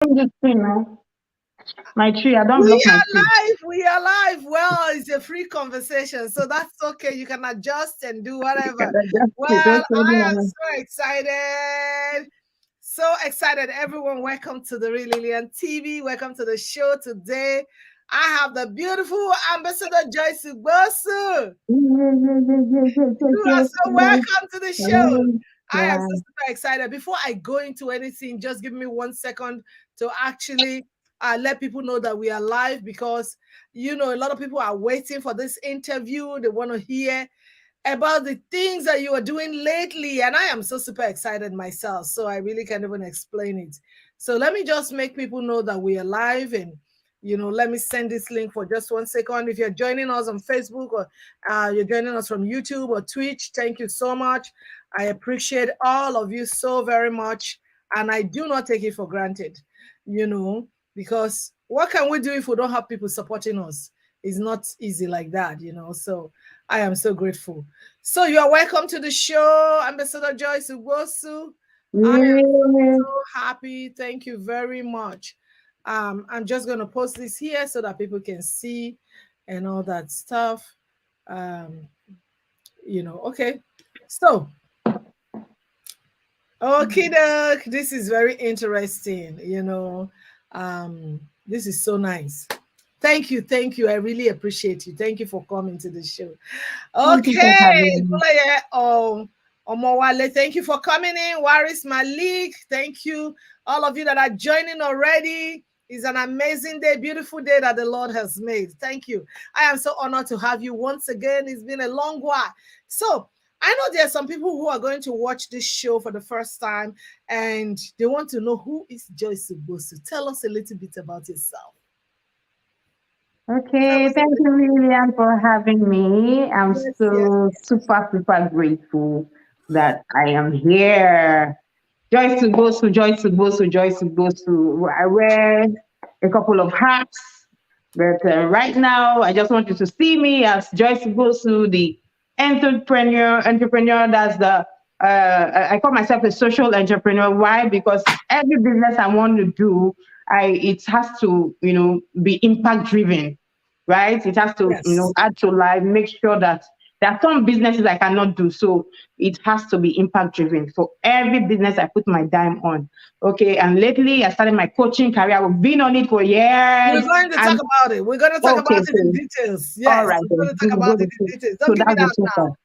The tree now. My tree. I don't block We my are tree. live. We are live. Well, it's a free conversation, so that's okay. You can adjust and do whatever. Well, I am so excited. So excited. Everyone, welcome to the Real Lillian TV. Welcome to the show today. I have the beautiful Ambassador Joyce Ubosu. You are so welcome to the show. I am so super excited. Before I go into anything, just give me 1 second to actually let people know that we are live because a lot of people are waiting for this interview. They want to hear about the things that you are doing lately, and I am so super excited myself. So I really can't even explain it. So let me just make people know that we are live and let me send this link for just 1 second. If you're joining us on Facebook or you're joining us from YouTube or Twitch, thank you so much. I appreciate all of you so very much. And I do not take it for granted, because what can we do if we don't have people supporting us? It's not easy like that. So I am so grateful. So you are welcome to the show, Ambassador Joyce Ugosu. I am so happy. Thank you very much. I'm just going to post this here so that people can see and all that stuff. Okay. So, okay, doc, this is very interesting. This is so nice. Thank you, thank you. I really appreciate you. Thank you for coming to the show. Thank you for Okay, having me. Omowale, thank you for coming in. Waris Malik, thank you. All of you that are joining already. It's an amazing day, beautiful day that the Lord has made. Thank you. I am so honored to have you once again. It's been a long while. So I know there are some people who are going to watch this show for the first time and they want to know, who is Joyce Ubosu? Tell us a little bit about yourself. Tell Okay, us a thank little. you, Lillian, for having me. I'm Yes, yes, so super grateful that I am here. Joyce to go to, Joyce to go to, Joyce to go to. I wear a couple of hats, but right now I just want you to see me as Joyce to go to, the entrepreneur. That's the I call myself a social entrepreneur. Why? Because every business I want to do, it has to be impact driven, right? It has to yes. add to life, make sure that there are some businesses I cannot do. So it has to be impact driven. For every business I put my dime on. Okay. And lately I started my coaching career. We've been on it for We're years. going to talk And about it. We're going to talk okay, about it in so details. all Yes, right we're then. going to talk Good, about good. it in details. So Don't give me that's the that super. now.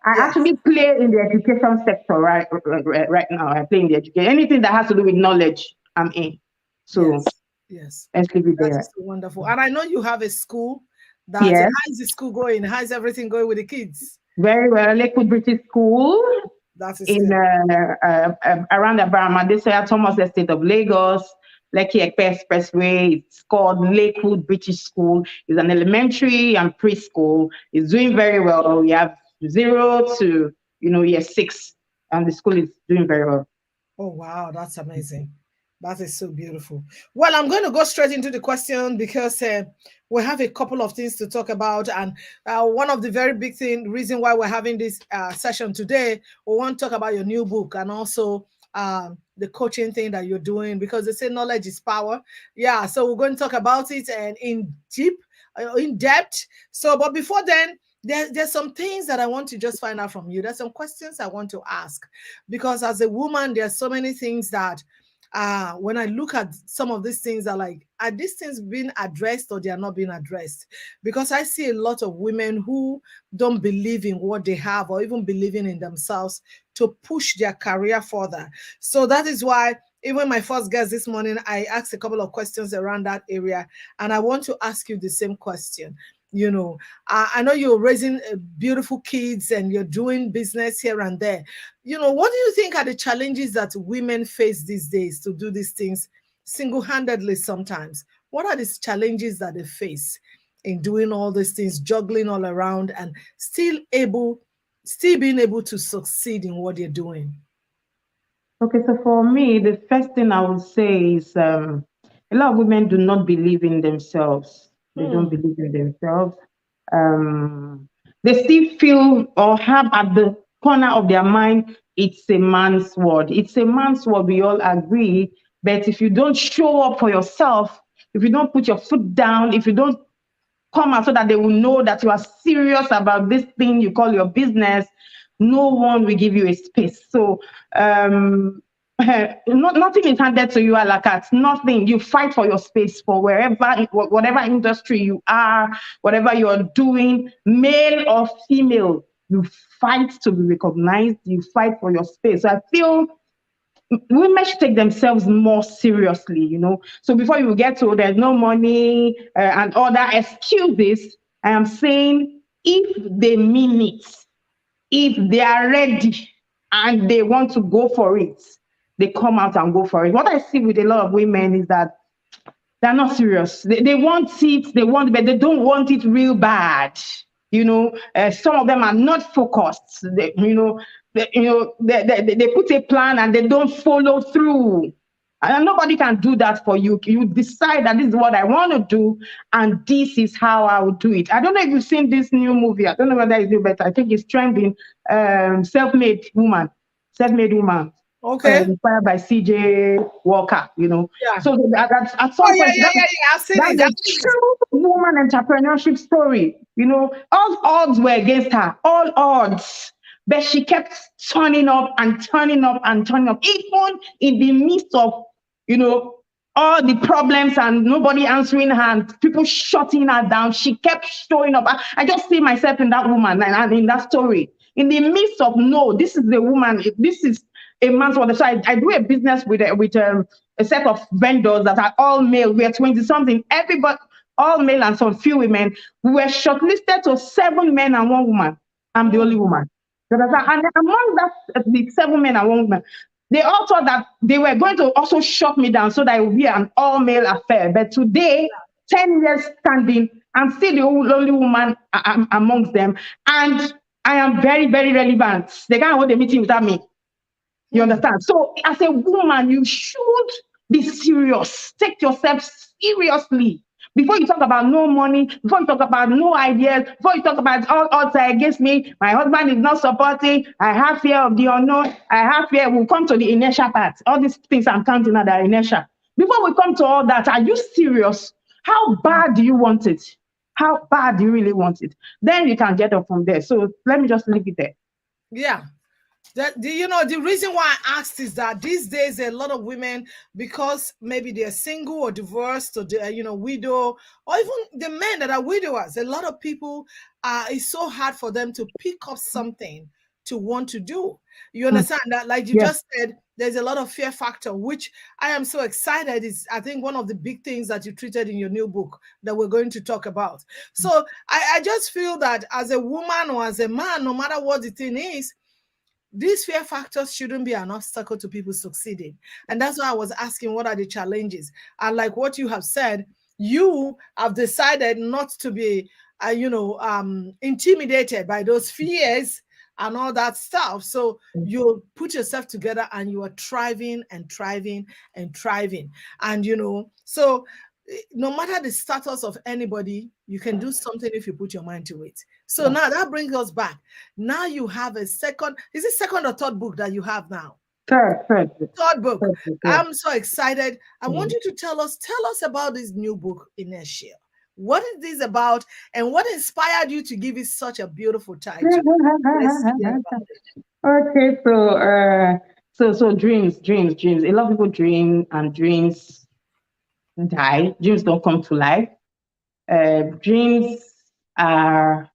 I Yes. actually play in the education sector right now. I play in the education. Anything that has to do with knowledge, I'm in. So Yes. Yes. let's leave it That there. is so wonderful. And I know you have a school that, Yes, how is the school going? How's everything going with the kids? very well. Lakewood British School That is in good. around the Baramadesaya Thomas Estate of Lagos, Lekki Ekpe Expressway. It's called Lakewood British School. It's an elementary and preschool. It's doing very well. We have 0 to year 6, and the school is doing very well. Oh, wow. That's amazing. That is so beautiful. Well, I'm going to go straight into the question because we have a couple of things to talk about. And one of the very big reason why we're having this session today, we want to talk about your new book and also the coaching thing that you're doing, because they say knowledge is power. Yeah. So we're going to talk about it and in depth. So, but before then, there's some things that I want to just find out from you. There's some questions I want to ask because as a woman, there's so many things that when I look at some of these things, are these things being addressed or they are not being addressed? Because I see a lot of women who don't believe in what they have or even believing in themselves to push their career further. So that is why even my first guest this morning, I asked a couple of questions around that area, and I want to ask you the same question. You know, I know you're raising beautiful kids and you're doing business here and there. What do you think are the challenges that women face these days to do these things single-handedly sometimes? What are these challenges that they face in doing all these things, juggling all around and still being able to succeed in what they're doing? Okay, so for me, the first thing I would say is a lot of women do not believe in themselves. They don't Hmm. believe in themselves. Um, they still feel or have at the corner of their mind, it's a man's word. It's a man's word. We all agree. But if you don't show up for yourself, if you don't put your foot down, if you don't come out so that they will know that you are serious about this thing you call your business, no one will give you a space. So nothing is handed to you a la carte. Nothing. You fight for your space for wherever, whatever industry you are, whatever you're doing, male or female. You fight to be recognized. You fight for your space. So I feel women should take themselves more seriously, So before you get to there's no money and other excuses, I am saying if they mean it, if they are ready and they want to go for it, they come out and go for it. What I see with a lot of women is that they're not serious. They want it, but they don't want it real bad. Some of them are not focused. They put a plan and they don't follow through. And nobody can do that for you. You decide that this is what I want to do, and this is how I will do it. I don't know if you've seen this new movie. I don't know whether it's new, but I think it's trending. Self-made woman. Self-made woman. Okay. Inspired by CJ Walker. Yeah. So at some Oh, yeah, point, yeah, yeah, yeah. I've seen it. that's a true woman entrepreneurship story. All odds were against her, all odds. But she kept turning up and turning up and turning up, even in the midst of, all the problems and nobody answering her and people shutting her down. She kept showing up. I just see myself in that woman and in that story. In the midst of, no, this is the woman, this is a man's word. So I do a business with a set of vendors that are all male. We are 20 something. Everybody, all male and some few women. We were shortlisted to 7 men and 1 woman. I'm the only woman. And among that, the 7 men and 1 woman, they all thought that they were going to also shut me down so that it would be an all-male affair. But today, 10 years standing, I'm still the only woman amongst them. And I am very, very relevant. They can't hold a meeting without me. You understand? So as a woman, you should be serious. Take yourself seriously. Before you talk about no money, before you talk about no ideas, before you talk about all odds are against me, my husband is not supporting, I have fear of the unknown, I have fear, we'll come to the inertia part. All these things I'm counting at the inertia. Before we come to all that, are you serious? How bad do you want it? How bad do you really want it? Then you can get up from there. So let me just leave it there. Yeah. The reason why I asked is that these days a lot of women, because maybe they're single or divorced or widow, or even the men that are widowers, a lot of people it's so hard for them to pick up something to want to do. You understand that? Like you just said, there's a lot of fear factor, which I am so excited. Is I think one of the big things that you treated in your new book that we're going to talk about. So I just feel that as a woman or as a man, no matter what the thing is, these fear factors shouldn't be an obstacle to people succeeding. And that's why I was asking, what are the challenges? And like what you have said, you have decided not to be, intimidated by those fears and all that stuff. So you put yourself together and you are thriving and thriving and thriving. And, so no matter the status of anybody, you can do something if you put your mind to it. So now that brings us back. Now you have a second, is it second or third book that you have now? Third book. I'm so excited. I want you to tell us about this new book, Inertia. What is this about and what inspired you to give it such a beautiful title? Let's hear about it. Okay, so dreams. A lot of people dream and dreams die. Dreams don't come to life. Dreams are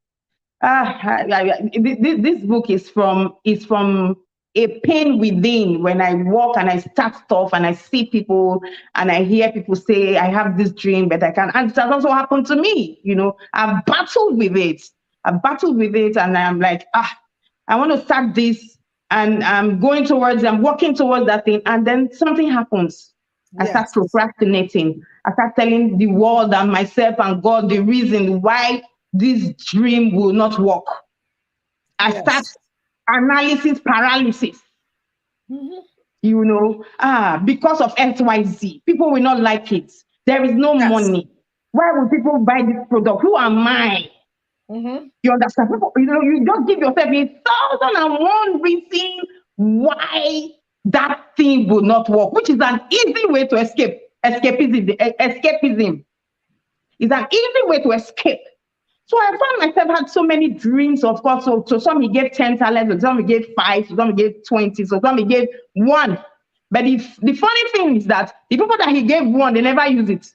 this book is from a pain within. When I walk and I start stuff and I see people and I hear people say I have this dream but I can't, and it has also happened to me. I've battled with it and I'm like, I want to start this, and I'm working towards that thing, and then something happens. I start procrastinating. I start telling the world and myself and God the reason why this dream will not work. I start analysis paralysis. Because of XYZ, people will not like it. There is no money. Why would people buy this product? Who am I? You understand? People, you just give yourself 1,001 reasons why that thing will not work, which is an easy way to escape. Escapism is an easy way to escape. So I found myself had so many dreams, of course. So some he gave 10 talents, some he gave 5, some he gave 20, so some he gave 1. But the funny thing is that the people that he gave 1, they never use it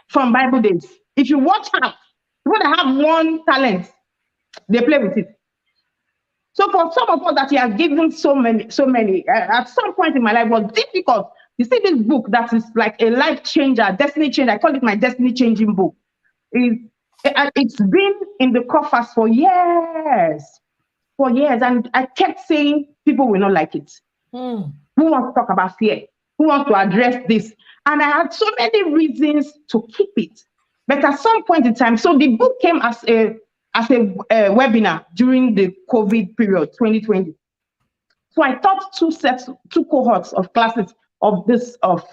from Bible days. If you watch out, people that have 1 talent, they play with it. So for some of us that he has given so many, at some point in my life was difficult. You see this book that is like a life changer, destiny changer. I call it my destiny changing book. It's been in the coffers for years, and I kept saying people will not like it. Who wants to talk about fear? Who wants to address this? And I had so many reasons to keep it. But at some point in time, so the book came as a webinar during the COVID period, 2020. So I taught 2 cohorts of classes of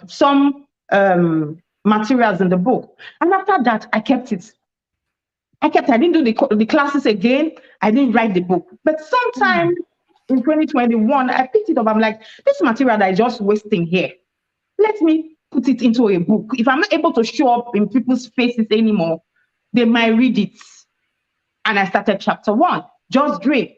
some materials in the book. And after that, I kept it. I didn't do the classes again. I didn't write the book. But sometime in 2021, I picked it up. I'm like, this material that is just wasting here, let me put it into a book. If I'm not able to show up in people's faces anymore, they might read it. And I started chapter 1, Just Dream.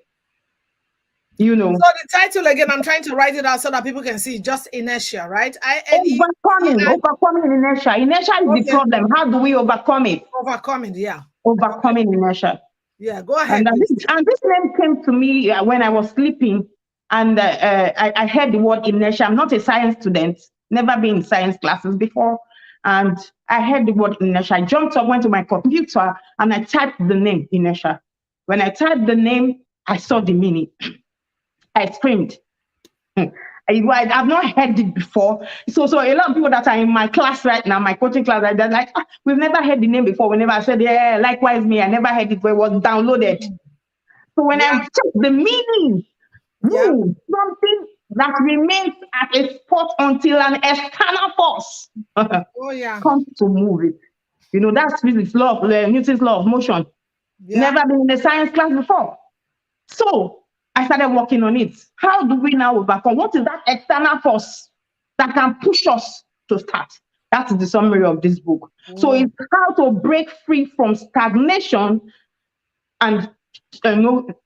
So the title again, I'm trying to write it out so that people can see. Just Inertia, right? Overcoming inertia. Inertia is the problem. How do we overcome it? Overcoming inertia. Yeah, go ahead. And this name came to me when I was sleeping, and I heard the word inertia. I'm not a science student, never been in science classes before. And I heard the word inertia. I jumped up, went to my computer, and I typed the name inertia. When I typed the name, I saw the meaning. I screamed. I've not heard it before. So a lot of people that are in my class right now, my coaching class, they're like, we've never heard the name before. Whenever I said, yeah, likewise me, I never heard it, but it was downloaded. So when I checked the meaning, something that remains at a spot until an external force comes to move it. That's physics, Newton's law of motion. Never been in a science class before. So I started working on it. How do we now overcome? What is that external force that can push us to start? That is the summary of this book. So it's how to break free from stagnation and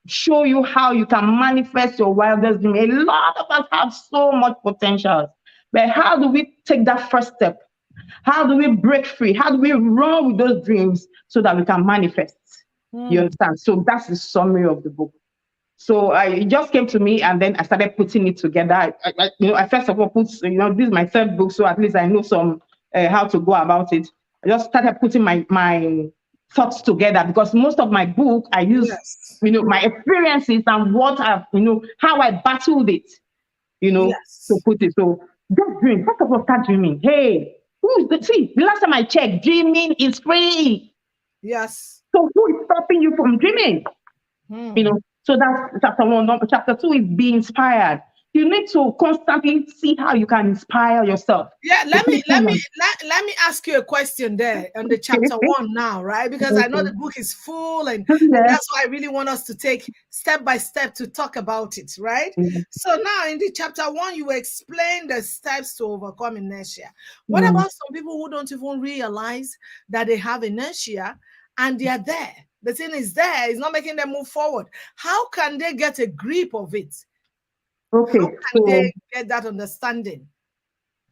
show you how you can manifest your wildest dream. A lot of us have so much potential, but how do we take that first step? How do we break free? How do we run with those dreams so that we can manifest? You understand? So that's the summary of the book. So it just came to me, and then I started putting it together. I first of all this is my third book, so at least I know some how to go about it. I just started putting my thoughts together, because most of my book I use my experiences and what I've how I battled it, to put it. So just dream. First of all, start dreaming. Hey, the last time I checked, dreaming is free. Yes. So who is stopping you from dreaming? So that's chapter 1. Chapter 2 is be inspired. You need to constantly see how you can inspire yourself. Yeah, let me ask you a question there on the chapter 1 now, right? Because I know the book is full, and that's why I really want us to take step by step to talk about it, right? So now in the chapter 1, you explain the steps to overcome inertia. What about some people who don't even realize that they have inertia and they are there? The thing is there, it's not making them move forward. How can they get a grip of it? Okay. How can they get that understanding?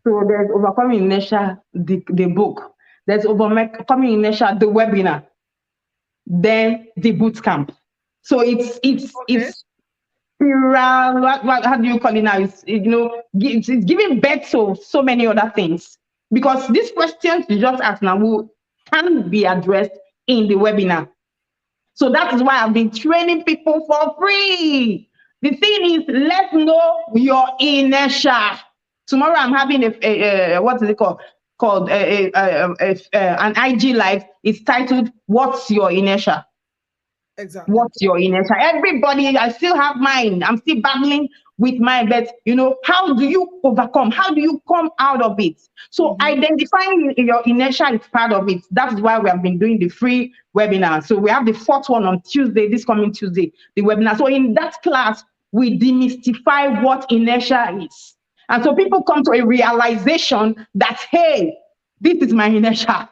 So there's Overcoming Inertia, the book. There's Overcoming Inertia, the webinar. Then the boot camp. So it's how do you call it now? It's giving birth to so many other things. Because these questions you just asked now can be addressed in the webinar. So that is why I've been training people for free. The thing is, let's know your inertia. Tomorrow I'm having what is it called? An IG live. It's titled, What's Your Inertia? Exactly. What's your inertia? Everybody, I still have mine. I'm still battling with mine, but how do you overcome? How do you come out of it? So identifying your inertia is part of it. That's why we have been doing the free webinar. So we have the 4th one on Tuesday, this coming Tuesday, the webinar. So in that class, we demystify what inertia is. And so people come to a realization that, hey, this is my inertia,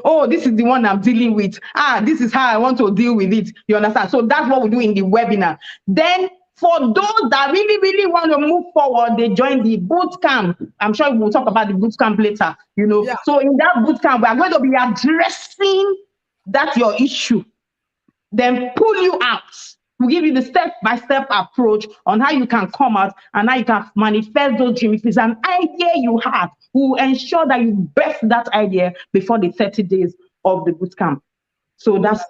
oh, this is the one I'm dealing with. This is how I want to deal with it. You understand? So that's what we do in the webinar. Then for those that really, really want to move forward, they join the boot camp. I'm sure we'll talk about the boot camp later, Yeah. So in that boot camp, we are going to be addressing that your issue, then pull you out. We'll give you the step-by-step approach on how you can come out and how you can manifest those dreams. If it's an idea you have, we'll ensure that you best that idea before the 30 days of the boot camp. So that's,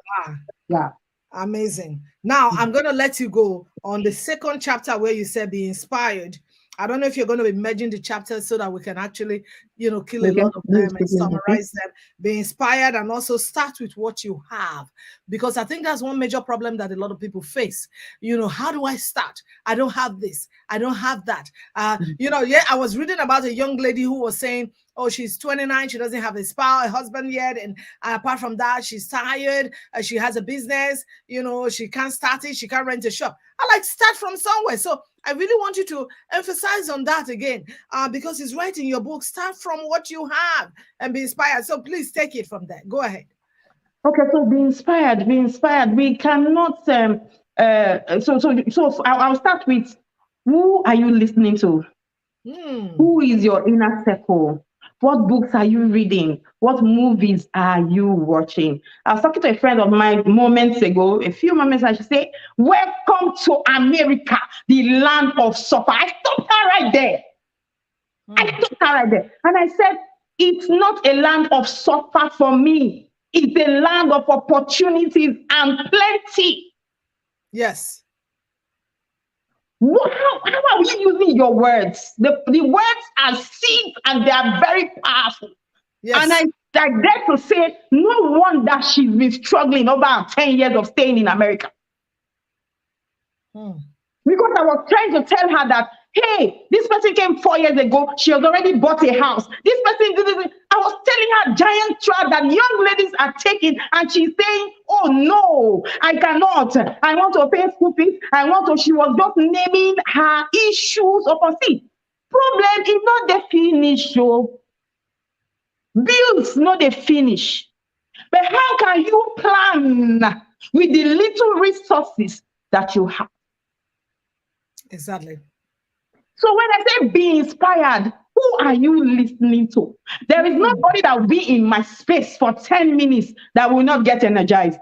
yeah. Amazing. Now, I'm going to let you go on the second chapter where you said be inspired. I don't know if you're going to be merging the chapters so that we can actually, kill a lot of them and summarize them. Be inspired and also start with what you have. Because I think that's one major problem that a lot of people face. How do I start? I don't have this. I don't have that. I was reading about a young lady who was saying, oh, she's 29. She doesn't have a husband yet. And apart from that, she's tired. She has a business. She can't start it. She can't rent a shop. Start from somewhere. So I really want you to emphasize on that again, because it's right in your book. Start from what you have and be inspired. So please take it from there. Go ahead. Okay, so be inspired. Be inspired. We cannot. So I'll start with, who are you listening to? Who is your inner circle? What books are you reading? What movies are you watching? I was talking to a friend of mine moments ago, a few moments, and she said, welcome to America, the land of suffer. I stopped her right there. And I said, it's not a land of suffer for me. It's a land of opportunities and plenty. Yes. How are we using your words? The words are seeds and they are very powerful. Yes. And I dare to say, no wonder she's been struggling over 10 years of staying in America. Because I was trying to tell her that, hey, this person came 4 years ago. She has already bought a house. This person did it. I was telling her giant trap that young ladies are taking, and she's saying, oh no, I cannot. I want to pay school fees. She was just naming her issues of her seat. Problem is not the finish, so bills not the finish. But how can you plan with the little resources that you have? Exactly. So when I say be inspired, who are you listening to? There is nobody that will be in my space for 10 minutes that will not get energized.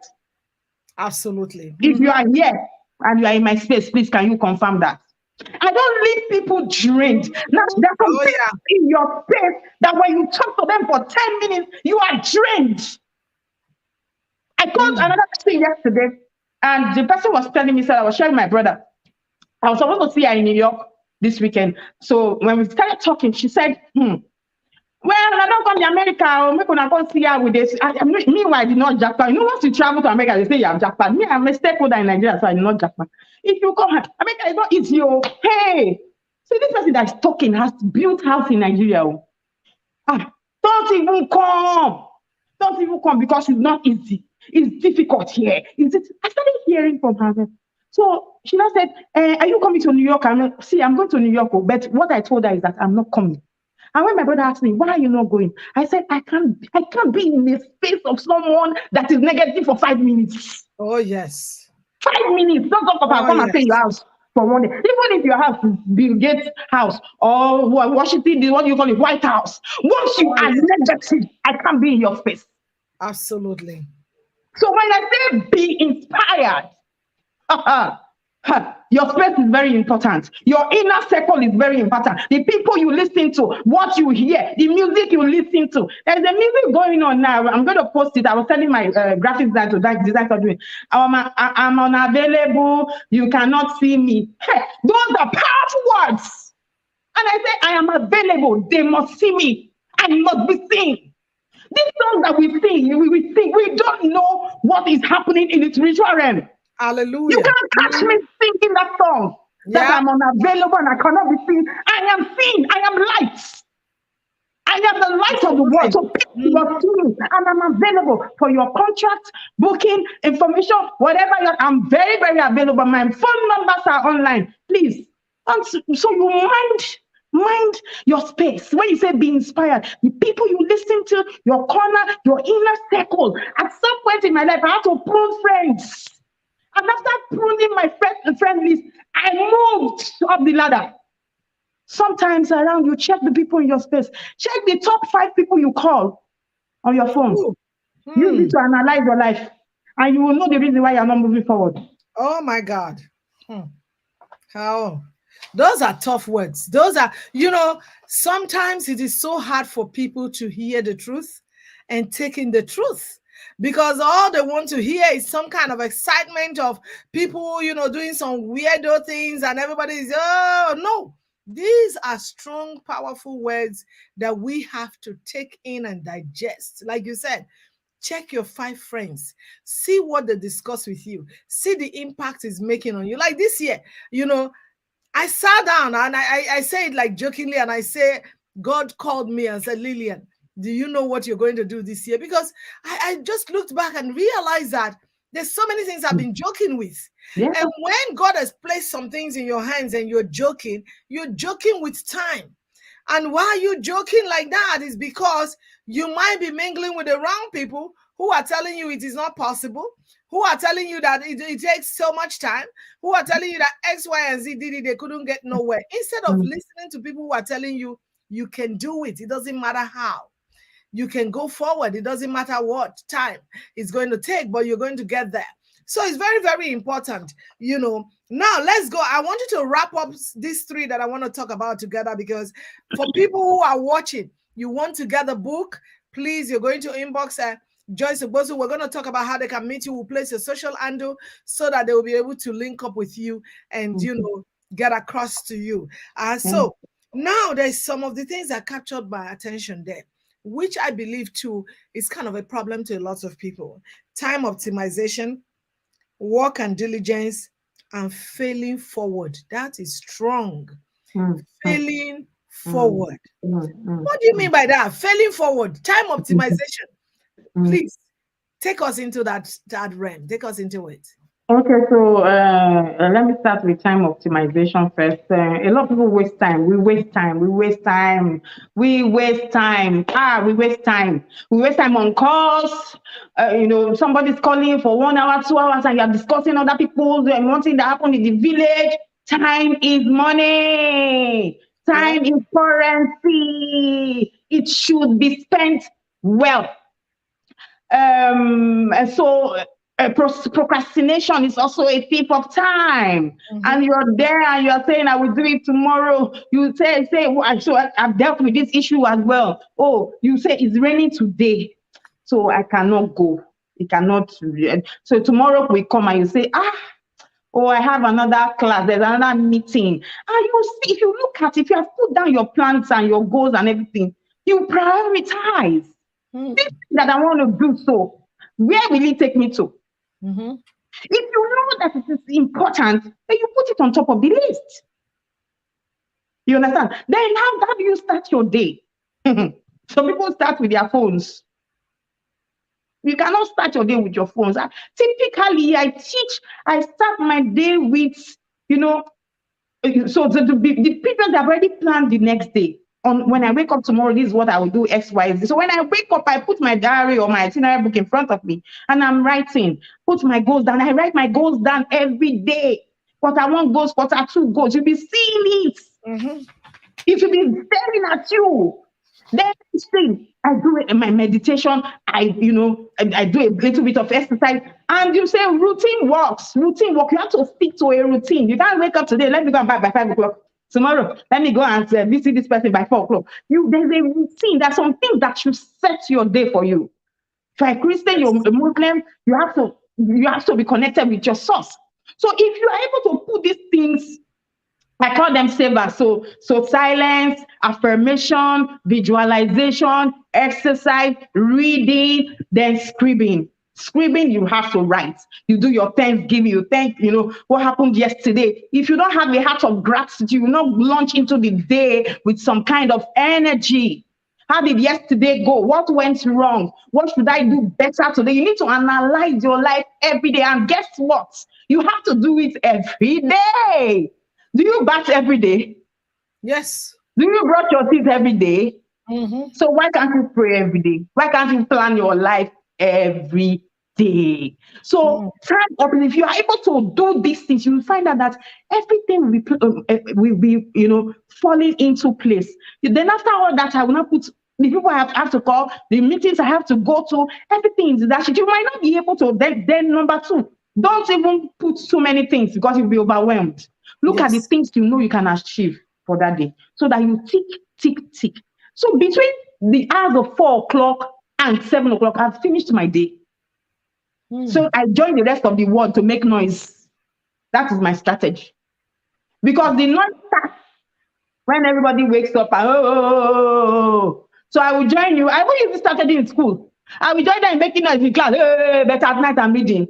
Absolutely. If you are here and you are in my space, please, can you confirm that? I don't leave people drained. Now, there are some people in your space that when you talk to them for 10 minutes, you are drained. I called another person yesterday, and the person was telling me, I was sharing my brother. I was supposed to see her in New York this weekend. So when we started talking, she said, well, I don't come to America. I'm not going to go see her with this. Meanwhile, I did not jackpot. Once you travel to America, they say you have jackpot. Me, I'm a stakeholder in Nigeria, so I did not jackpot. If you come, America is not easy. Hey, see, this person that is talking has built house in Nigeria. Don't even come. Don't even come because it's not easy. It's difficult here. I started hearing from her. So she now said, are you coming to New York? I'm going to New York. But what I told her is that I'm not coming. And when my brother asked me, why are you not going? I said, I can't be in the space of someone that is negative for 5 minutes. Oh, yes. 5 minutes. Don't talk about come and stay in your house for 1 day. Even if your house is Bill Gates' house or Washington, what do you call it, White House. Once you are negative, I can't be in your space. Absolutely. So when I say be inspired, your space is very important. Your inner circle is very important. The people you listen to, what you hear, the music you listen to. There's a music going on now. I'm going to post it. I was telling my graphic designer to do it. I'm unavailable. You cannot see me. Hey, those are powerful words. And I say, I am available. They must see me. I must be seen. These songs that we sing, we don't know what is happening in the spiritual realm. Hallelujah. You can't catch me singing that song. That I'm unavailable and I cannot be seen. I am seen. I am light. I am the light of the world. So people must see me. And I'm available for your contract, booking, information, whatever. I'm very, very available. My phone numbers are online. Please. So you mind Mind your space. When you say be inspired, the people you listen to, your corner, your inner circle. At some point in my life, I had to prune friends. And after pruning my friend list, I moved up the ladder. Sometimes around you, check the people in your space. Check the top 5 people you call on your phone. Ooh. Use Hmm. it to analyze your life, and you will know the reason why you're not moving forward. Oh my God. Hmm. How? Those are tough words. Those are, sometimes it is so hard for people to hear the truth and take in the truth because all they want to hear is some kind of excitement of people, doing some weirdo things and everybody is, oh, no. These are strong, powerful words that we have to take in and digest. Like you said, check your 5 friends, see what they discuss with you, see the impact it's making on you. Like this year, you know, I sat down and I say it like jokingly, and I say, God called me and said, Lillian, do you know what you're going to do this year? Because I just looked back and realized that there's so many things I've been joking with. Yeah. And when God has placed some things in your hands and you're joking with time. And why you joking like that is because you might be mingling with the wrong people who are telling you it is not possible, who are telling you that it takes so much time, who are telling you that X, Y, and Z did it, they couldn't get nowhere. Instead of Mm, listening to people who are telling you you can do it, it doesn't matter how. You can go forward. It doesn't matter what time it's going to take, but you're going to get there. So it's very, very important. Now let's go. I want you to wrap up these 3 that I want to talk about together, because for people who are watching, you want to get the book, please, you're going to inbox Joyce Obozu. We're going to talk about how they can meet you. We'll place your social handle so that they will be able to link up with you and, mm, get across to you. mm, So now there's some of the things that captured my attention there, which I believe too is kind of a problem to a lot of people. Time optimization, work and diligence, and failing forward. That is strong. mm, mm, Failing mm, forward. mm, mm, What do you mm, mean by that? Failing forward, time mm, optimization. mm. Please take us into that realm. Take us into it. Okay, so let me start with time optimization first. A lot of people waste time. We waste time. We waste time. We waste time. We waste time. We waste time on calls. Somebody's calling you for 1 hour, 2 hours, and you're discussing other people's and one thing that happened in the village. Time is money. Yeah. Time is currency. It should be spent well. And so procrastination is also a thief of time. And Mm-hmm. you're there and you're saying, I will do it tomorrow. You say, well, so I've dealt with this issue as well. Oh, you say it's raining today, so I cannot go. It cannot. So tomorrow we come and you say, oh, I have another class, there's another meeting. And you see, if you have put down your plans and your goals and everything, you prioritize this Mm-hmm. that I want to do. So where will it take me to? Mm-hmm. If you know that it is important, then you put it on top of the list. You understand? Then how do you start your day? Some people start with their phones. You cannot start your day with your phones. Typically, I start my day with, you know, so the previous I've already planned the next day. On when I wake up tomorrow, this is what I will do X, Y, Z. So when I wake up, I put my diary or my itinerary book in front of me and I'm writing, put my goals down. I write my goals down every day. Quarter 1 goals, Quarter 2 goals. You'll be seeing it. Mm-hmm. It will be staring at you. Then thing I do it in my meditation. I do a little bit of exercise, and you say routine works. Routine work. You have to stick to a routine. You can't wake up today. Let me go and buy by 5 o'clock. Tomorrow, let me go and visit this person by 4 o'clock. There's a routine. There's some things that should set your day for you. If you're a Christian, you're Yes. a Muslim, you have to be connected with your source. So if you are able to put these things, I call them savers. So silence, affirmation, visualization, exercise, reading, then scribbing. Scribbing, you have to write. You do your Thanksgiving. You thank, what happened yesterday. If you don't have a heart of gratitude, you will not launch into the day with some kind of energy. How did yesterday go? What went wrong? What should I do better today? You need to analyze your life every day. And guess what? You have to do it every day. Do you bat every day? Yes. Do you brush your teeth every day? Mm-hmm. So why can't you pray every day? Why can't you plan your life every day? So Mm. time up, and if you are able to do these things, you will find out that everything will be, falling into place. Then after all that, I will not put the people I have to call, the meetings I have to go to, everything is that shit. You might not be able to. Then number two, don't even put so many things because you'll be overwhelmed. Look at the Yes. things you can achieve for that day so that you tick, tick, tick. So between the hours of 4 o'clock and 7 o'clock, I've finished my day. So Mm. I join the rest of the world to make noise. That is my strategy. Because the noise starts when everybody wakes up and oh. So I will join you. I will use this strategy in school. I will join them making noise in class. But at night I'm reading.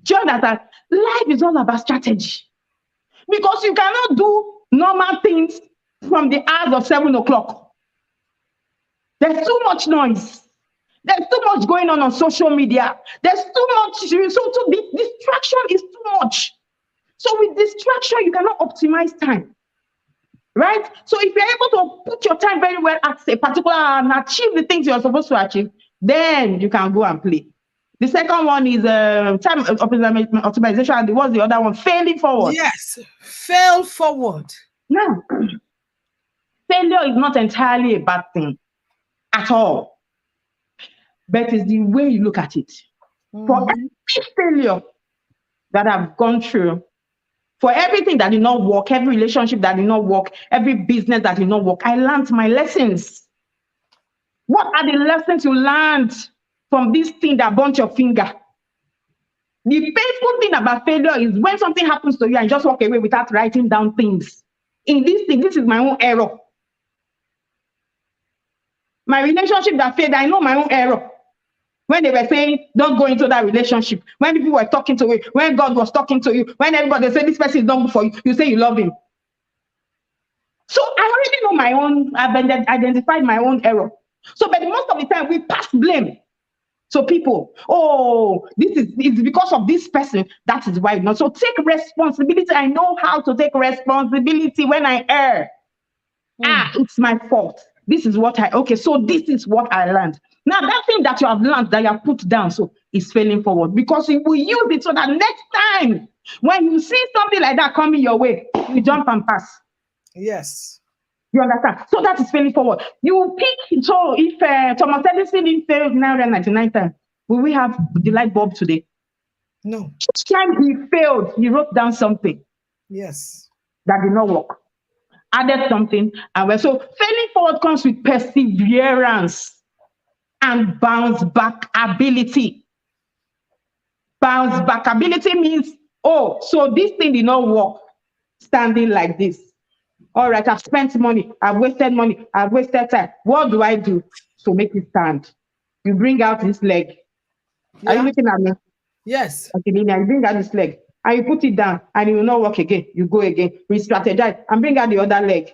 Do you understand? Life is all about strategy. Because you cannot do normal things from the hours of 7 o'clock. There's too much noise. There's too much going on social media. There's too much. So the distraction is too much. So with distraction, you cannot optimize time. Right? So if you're able to put your time very well at a particular hour and achieve the things you're supposed to achieve, then you can go and play. The second one is time optimization. And what's the other one? Failing forward. Yes. Fail forward. Now, failure is not entirely a bad thing at all, but it's the way you look at it. For Mm-hmm. every failure that I've gone through, for everything that did not work, every relationship that did not work, every business that did not work, I learned my lessons. What are the lessons you learned from this thing that burnt your finger? The painful thing about failure is when something happens to you and you just walk away without writing down things. In this thing, this is my own error. My relationship that failed, I know my own error. When they were saying, don't go into that relationship, when people were talking to you, when God was talking to you, when everybody said this person is not good for you, you say you love him. So I already know my own, I've identified my own error. So, but most of the time we pass blame. So people, oh, it's because of this person. That is why not. So take responsibility. I know how to take responsibility when I err. It's my fault. This is what so this is what I learned. Now that thing that you have learned that you have put down, so is failing forward because you will use it so that next time when you see something like that coming your way, you jump and pass. Yes. You understand? So that is failing forward. You pick. So if Thomas Edison didn't fail 999 times, will we have the light bulb today? No. Each time he failed, he wrote down something Yes. that did not work, added something, and so failing forward comes with perseverance and bounce back ability. Bounce back ability means, so this thing did not work standing like this. All right, I've spent money, I've wasted money, I've wasted time. What do I do to make it stand? You bring out this leg. Are you Yeah. looking at me? Yes. Okay, then you bring out this leg and you put it down and it will not work again. You go again, re-strategize and bring out the other leg.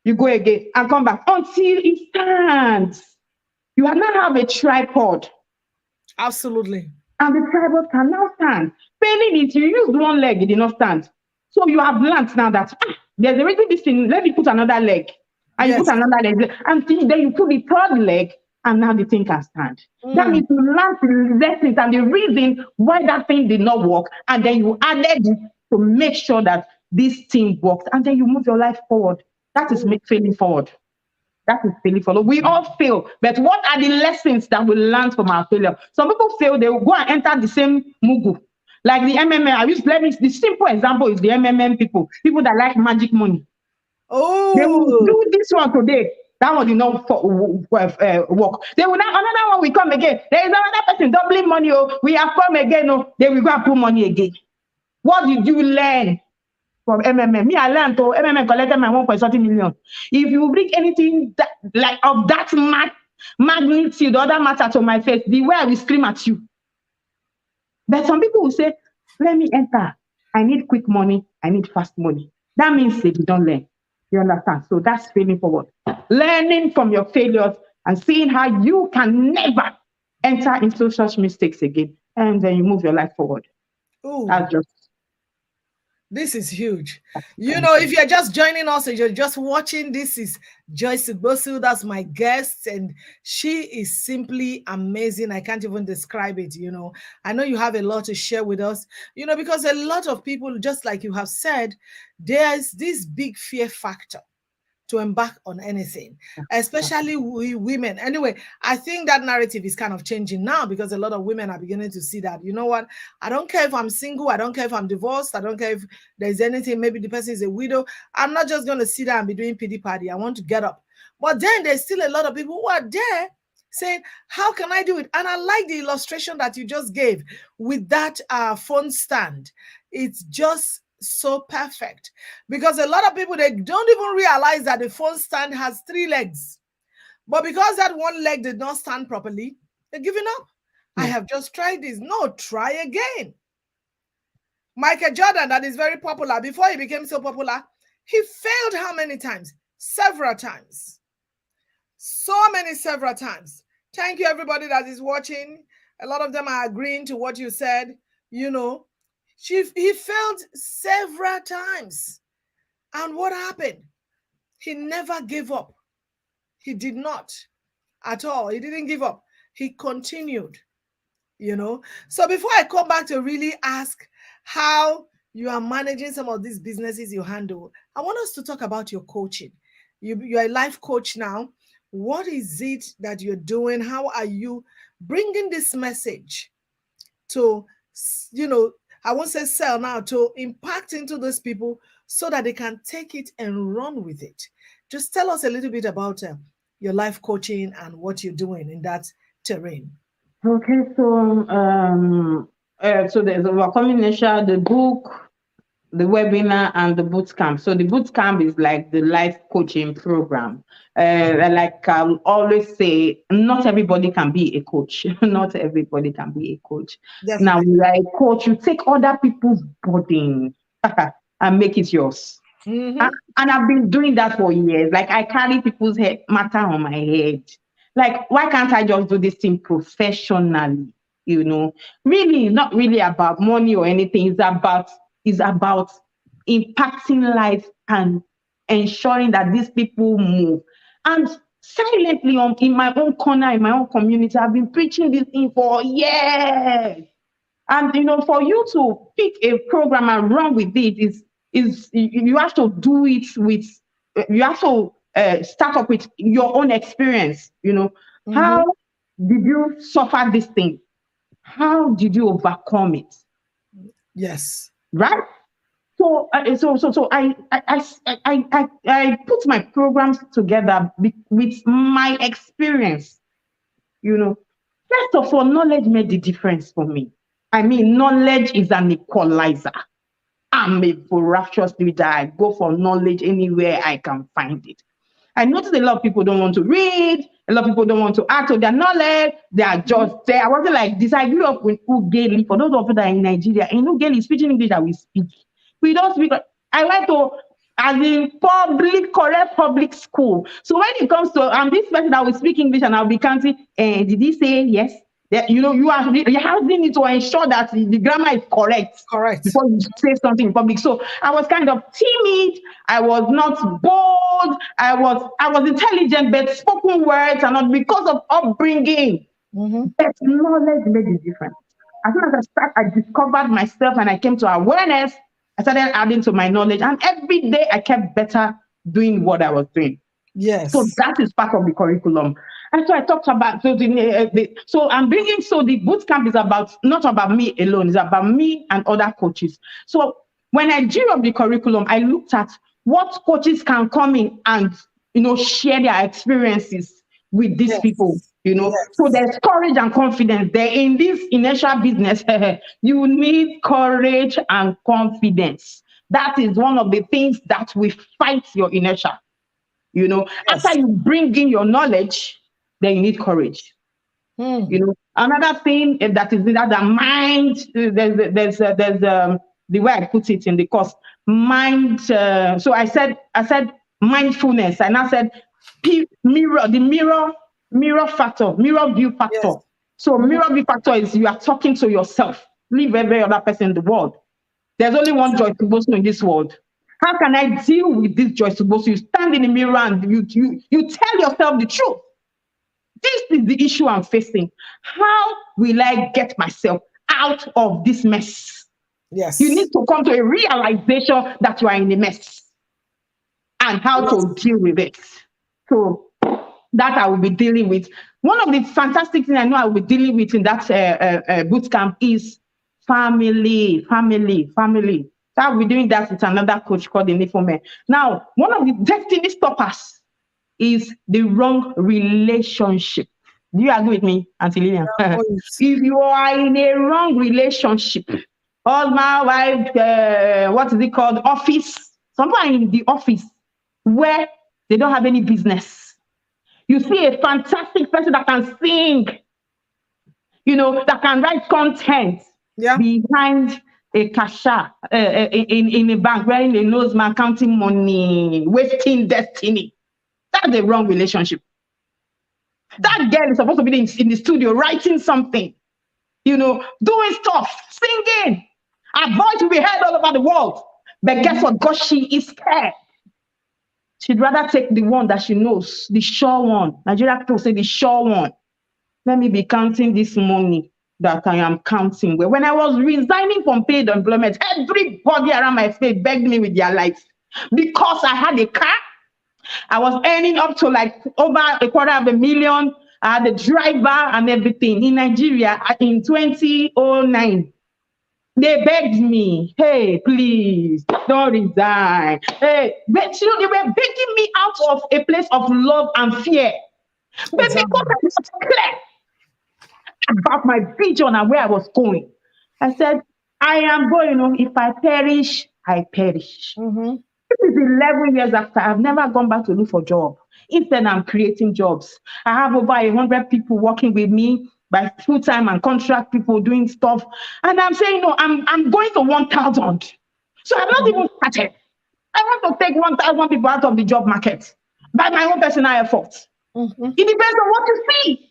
You go again and come back until it stands. You now have a tripod. Absolutely. And the tripod can now stand. Failing it, you used one leg, it did not stand. So you have learned now that there's already this thing, let me put another leg. And you Yes. put another leg. And then you put the third leg, and now the thing can stand. That means you learned the lessons and the reason why that thing did not work. And then you added it to make sure that this thing works. And then you move your life forward. That is failing forward. That is failing forward. We all fail, but what are the lessons that we learn from our failure? Some people fail, they will go and enter the same mugu. Like the MMA, the simple example is the MMM people that like magic money. They will Oh. do this one today. That one did not work. They will now, another one will come again. There is another person doubling money. Oh, we have come again. Oh, they will go and put money again. What did you learn from MMM? Me, I learned to MMM collected my 1.something million. If you bring anything that, like of that magnitude, the other matter to my face, the way I will scream at you. But some people will say, let me enter. I need quick money. I need fast money. That means they don't learn. You understand? So that's failing forward. Learning from your failures and seeing how you can never enter into such mistakes again. And then you move your life forward. Ooh. That's just This is huge. You know, if you're just joining us and you're just watching, this is Joyce Igbosu. That's my guest, and she is simply amazing. I can't even describe it. You know, I know you have a lot to share with us, you know, because a lot of people, just like you have said, there's this big fear factor to embark on anything, especially we women. Anyway, I think that narrative is kind of changing now because a lot of women are beginning to see that, you know what, I don't care if I'm single, I don't care if I'm divorced, I don't care if there's anything, maybe the person is a widow. I'm not just going to sit there and be doing pity party. I want to get up. But then there's still a lot of people who are there saying, how can I do it? And I like the illustration that you just gave with that phone stand. It's just so perfect, because a lot of people, they don't even realize that the phone stand has 3 legs, but because that one leg did not stand properly, they're giving up. I have just tried this. No, try again. Michael Jordan, that is very popular, before he became so popular, he failed how many times? Several times. Several times. Thank you, everybody that is watching. A lot of them are agreeing to what you said. You know, he failed several times. And what happened? He never gave up. He did not at all. He didn't give up. He continued, you know. So before I come back to really ask how you are managing some of these businesses you handle, I want us to talk about your coaching. You're a life coach now. What is it that you're doing? How are you bringing this message to, you know, I won't say sell now, to impact into those people so that they can take it and run with it? Just tell us a little bit about your life coaching and what you're doing in that terrain. Okay, so there's Overcoming Inertia, the book, the webinar, and the boot camp. So the boot camp is like the life coaching program. Like I always say, not everybody can be a coach. Not everybody can be a coach. Now, Definitely. when you're a coach, you take other people's burden and make it yours. And, Mm-hmm. and I've been doing that for years. Like I carry people's head matter on my head. Like, why can't I just do this thing professionally? You know, really, not really about money or anything. It's about impacting life and ensuring that these people move. And silently in my own corner, in my own community, I've been preaching this thing for years. And for you to pick a program and run with it is you have to do it with you have to start up with your own experience. Mm-hmm. How did you suffer this thing? How did you overcome it? Yes. Right? So I put my programs together with my experience. First of all, knowledge made the difference for me. I mean, knowledge is an equalizer. I'm a voracious reader. I go for knowledge anywhere I can find it. I notice a lot of people don't want to read. A lot of people don't want to add to their knowledge. They are just there. I wasn't like this. I grew up with Ugeli. For those of you that are in Nigeria, in Ugeli, speaking English that we speak. We don't speak. I went to as in correct public school. So when it comes to this person that will speak English and I'll be counting, did he say yes? That, you having it to ensure that the grammar is correct Correct. before you say something in public. So I was kind of timid. I was not bold. I was intelligent, but spoken words and not because of upbringing. Mm-hmm. But knowledge made a difference. As soon as I discovered myself and I came to awareness, I started adding to my knowledge, and every day I kept better doing what I was doing. So Yes. that is part of the curriculum. And so I talked about so I'm bringing the boot camp is not about me alone, it's about me and other coaches. So when I drew up the curriculum, I looked at what coaches can come in and share their experiences with these people. Yes. So Yes. there's courage and confidence there in this inertial business. You need courage and confidence. That is one of the things that will fight your inertia. After Yes. you bring in your knowledge, then you need courage. Mm. Another thing that is that the mind. There's the way I put it in the course. Mind. So I said mindfulness, and I said mirror factor, mirror view factor. Yes. So Mm-hmm. mirror view factor is you are talking to yourself. Leave every other person in the world. There's only one Joyce Subosu in this world. How can I deal with this Joyce Subosu? You stand in the mirror and you tell yourself the truth. This is the issue I'm facing. How will I get myself out of this mess? You Yes. need to come to a realization that you are in a mess and how Yes. to deal with it. So that I will be dealing with. One of the fantastic things I know I will be dealing with in that boot camp is family. So I'll be doing that with another coach called Inifome. Now, one of the destiny stoppers is the wrong relationship. Do you agree with me, Auntie Lillian? Oh, If yes. you are in a wrong relationship, husband, wife, what is it called? Office. Some people are in the office where they don't have any business. You see a fantastic person that can sing, that can write content Yeah. behind a cashier in a bank, wearing a nose mask, counting money, wasting destiny. That's the wrong relationship. That girl is supposed to be in the studio writing something, doing stuff, singing. Her voice will be heard all over the world. But guess what? God, she is scared. She'd rather take the one that she knows, the sure one. Nigeria people say the sure one. Let me be counting this money that I am counting. When I was resigning from paid employment, everybody around my face begged me with their life because I had a car. I was earning up to like over $250,000. I had a driver and everything in Nigeria in 2009. They begged me, hey, please don't resign. Hey, but they were begging me out of a place of love and fear. But because Exactly. I was clear about my vision and where I was going, I said, I am going. If I perish, I perish. Mm-hmm. This is 11 years after. I've never gone back to look for a job. Instead, I'm creating jobs. I have over 100 people working with me by full time and contract people doing stuff. And I'm saying, no, I'm going to 1,000. So I'm not even started. I want to take 1,000 people out of the job market by my own personal effort. Mm-hmm. It depends on what you see.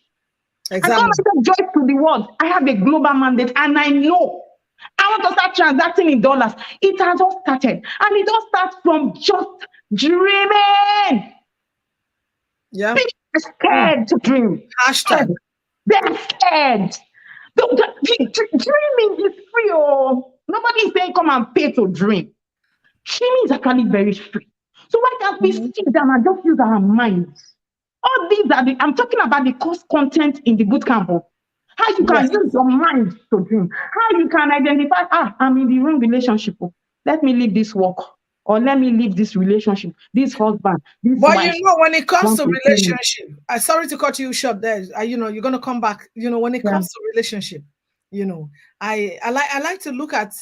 I call Exactly. myself Joyce to the world. I have a global mandate and I know I want to start transacting in dollars. It has all started. And it all starts from just dreaming. Yeah. People are Mm. scared to dream. Hashtag. They're scared. Dreaming is free. Oh. Nobody is saying come and pay to dream. Dreaming is actually very free. So why can't we Mm-hmm. sit down and just use our minds? All these are I'm talking about the course content in the bootcamp. How you can Yes. use your mind to dream. How you can identify, I'm in the wrong relationship. Let me leave this work. Or let me leave this relationship, this husband, this But wife. when it comes Want to to kill me. relationship, I sorry to cut you short there. You're gonna come back. When it Yeah. comes to relationship, you know, I like to look at,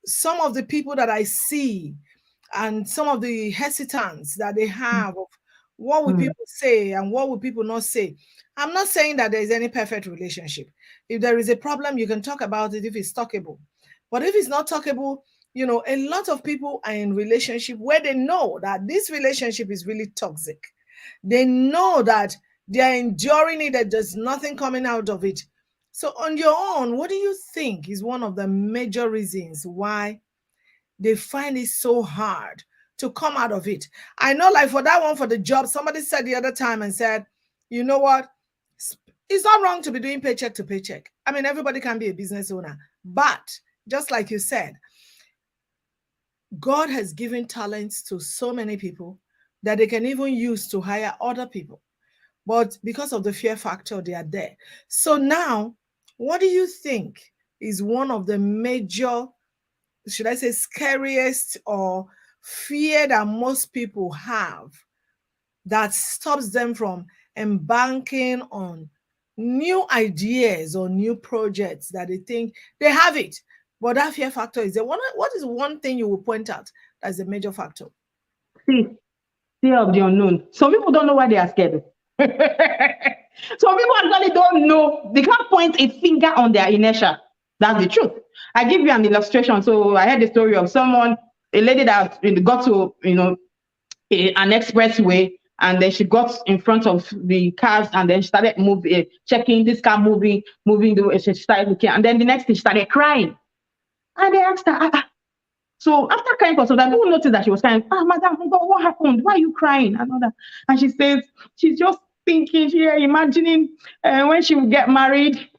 some of the people that I see and some of the hesitance that they have of what will Mm. people say and what will people not say. I'm not saying that there is any perfect relationship. If there is a problem, you can talk about it if it's talkable. But if it's not talkable, a lot of people are in relationship where they know that this relationship is really toxic. They know that they are enduring it, that there's nothing coming out of it. So on your own, what do you think is one of the major reasons why they find it so hard to come out of it? I know, like for that one, for the job, somebody said the other time and said, you know what? It's not wrong to be doing paycheck to paycheck. I mean, everybody can be a business owner. But just like you said, God has given talents to so many people that they can even use to hire other people. But because of the fear factor, they are there. So now, what do you think is one of the major, should I say, scariest or fear that most people have that stops them from embarking on new ideas or new projects that they think they have it? But that fear factor is there. What is one thing you will point out as a major factor? See, fear of the unknown. Some people don't know why they are scared. Some people actually don't know. They can't point a finger on their inertia. That's the truth. I give you an illustration. So I heard the story of someone, a lady that got to, an expressway, and then she got in front of the cars, and then she started moving, checking this car moving, she started looking, and then the next thing she started crying. And they asked her, so after crying for some time, people noticed that she was crying. Madam, what happened? Why are you crying? And all that. And she says she's just thinking, imagining when she will get married.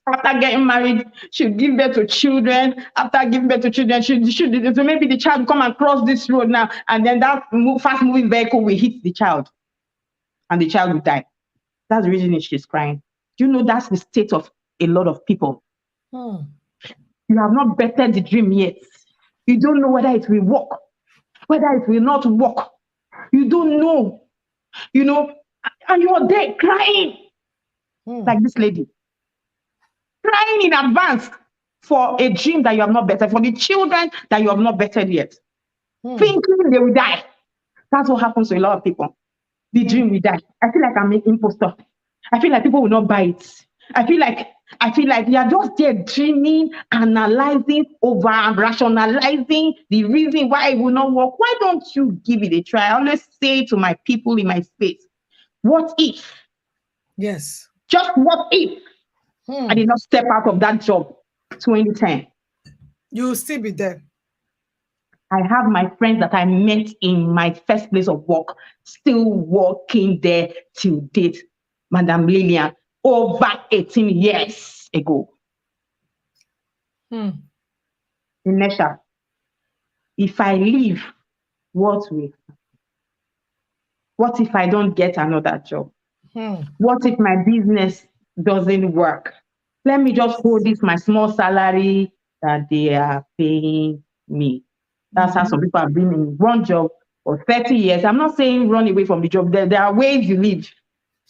After getting married, she'll give birth to children. After giving birth to children, so maybe the child will come and cross this road now, and then that fast moving vehicle will hit the child, and the child will die. That's the reason she's crying. Do you know that's the state of a lot of people? Hmm. You have not bettered the dream yet. You don't know whether it will work, whether it will not work. You don't know, and you're there crying like this lady, crying in advance for a dream that you have not bettered, for the children that you have not bettered yet, thinking they will die. That's what happens to a lot of people. The dream will die. I feel like I'm an imposter. I feel like people will not buy it. I feel like you're just there dreaming, analyzing, over rationalizing the reason why it will not work. Why don't you give it a try? I always say to my people in my space, what if? Yes. Just what if I did not step out of that job 2010? You will still be there. I have my friends that I met in my first place of work still working there till date, Madam Lillian, over 18 years ago. Inertia, if I leave, what if I don't get another job? What if my business doesn't work? Let me just hold this my small salary that they are paying me. That's how some people have been in one job for 30 years. I'm not saying run away from the job. There are ways you live.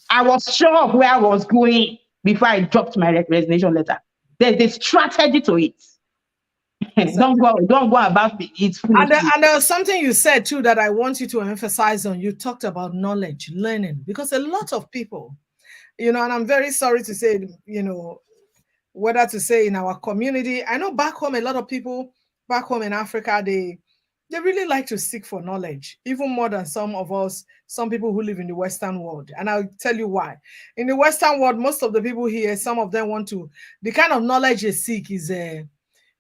I was sure of where I was going before I dropped my resignation letter. There's a strategy to it. Don't go about it foolishly. And there was something you said too that I want you to emphasize on. You talked about knowledge, learning, because a lot of people, and I'm very sorry to say, whether to say in our community, I know back home, a lot of people back home in Africa, they really like to seek for knowledge, even more than some of us, some people who live in the Western world. And I'll tell you why. In the Western world, most of the people here, some of them the kind of knowledge they seek is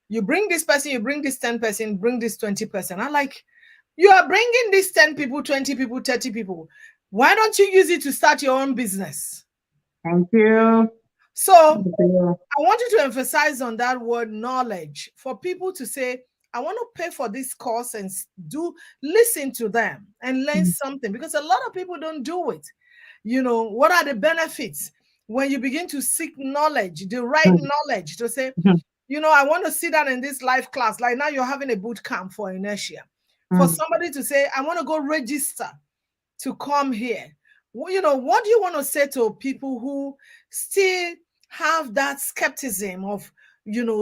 you bring this person, you bring this 10 person, bring this 20 person. I'm like, you are bringing these 10 people, 20 people, 30 people. Why don't you use it to start your own business? Thank you. So I want you to emphasize on that word knowledge for people to say, I want to pay for this course and listen to them and learn something, because a lot of people don't do it. What are the benefits when you begin to seek knowledge, the right knowledge to say, I want to sit down in this live class. Like now you're having a boot camp for Inertia. For somebody to say, I want to go register to come here. What do you want to say to people who still have that skepticism of,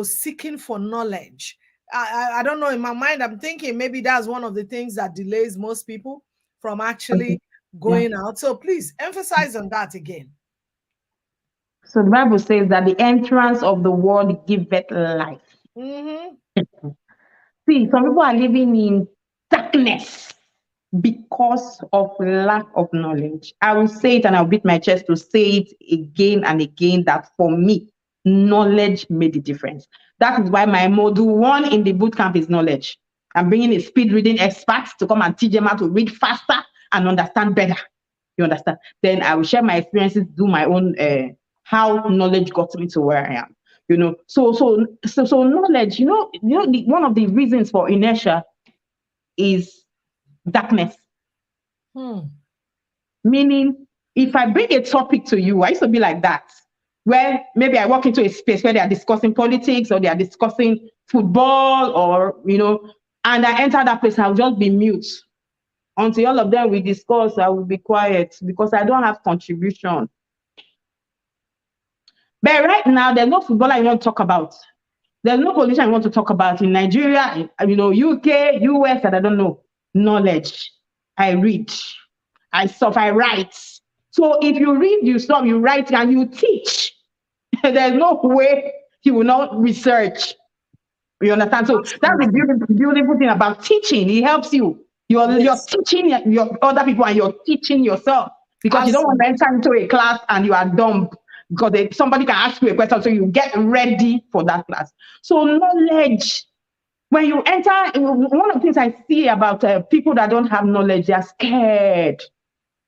seeking for knowledge? I don't know. In my mind, I'm thinking maybe that's one of the things that delays most people from actually going out. So please emphasize on that again. So the Bible says that the entrance of the world giveth life. See, some people are living in darkness because of lack of knowledge. I will say it and I'll beat my chest to say it again and again that for me, knowledge made the difference. That is why my module 1 in the bootcamp is knowledge. I'm bringing a speed reading expert to come and teach them how to read faster and understand better. You understand? Then I will share my experiences, do my own how knowledge got me to where I am. So knowledge. One of the reasons for inertia is darkness. Meaning, if I bring a topic to you, I used to be like that, where maybe I walk into a space where they are discussing politics or they are discussing football or, and I enter that place, I'll just be mute. Until all of them will discuss, I will be quiet because I don't have contribution. But right now, there's no footballer I want to talk about. There's no politician I want to talk about in Nigeria, UK, US, and I don't know. Knowledge. I read. I stuff, I write. So if you read, you stop, you write, and you teach. There's no way you will not research. You understand? So that's the beautiful thing about teaching. It helps you. You're teaching your other people and you're teaching yourself because you don't want to enter into a class and you are dumb. because somebody can ask you a question, so you get ready for that class. So knowledge, when you enter, one of the things I see about people that don't have knowledge, they are scared.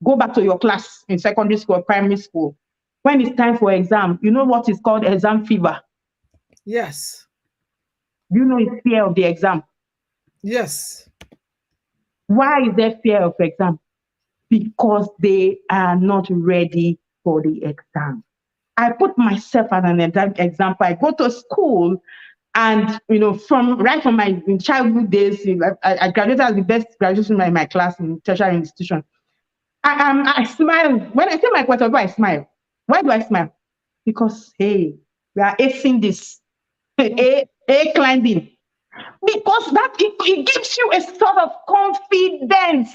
Go back to your class in secondary school, primary school. When it's time for exam, you know what is called exam fever. Yes. You know it's fear of the exam. Yes. Why is there fear of exam? Because they are not ready for the exam. I put myself as an example. I go to school, and from my childhood days, I graduated as the best graduation in my class in tertiary institution. I smile when I say my question. I smile. Why do I smile? Because hey, we are acing this. A climbing. Because that it gives you a sort of confidence.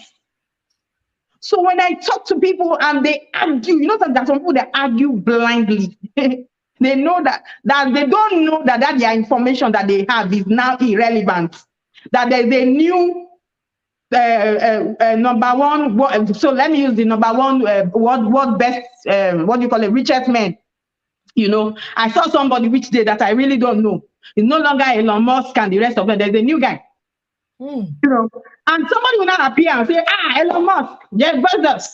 So when I talk to people and they argue, that some people that argue blindly. They know that they don't know that their information that they have is now irrelevant. That there's a new number one. So let me use the number one what best what do you call it, richest man. I saw somebody which day that I really don't know. It's no longer Elon Musk and the rest of them. There's a new guy. And somebody will not appear and say, Elon Musk, Jeff Bezos.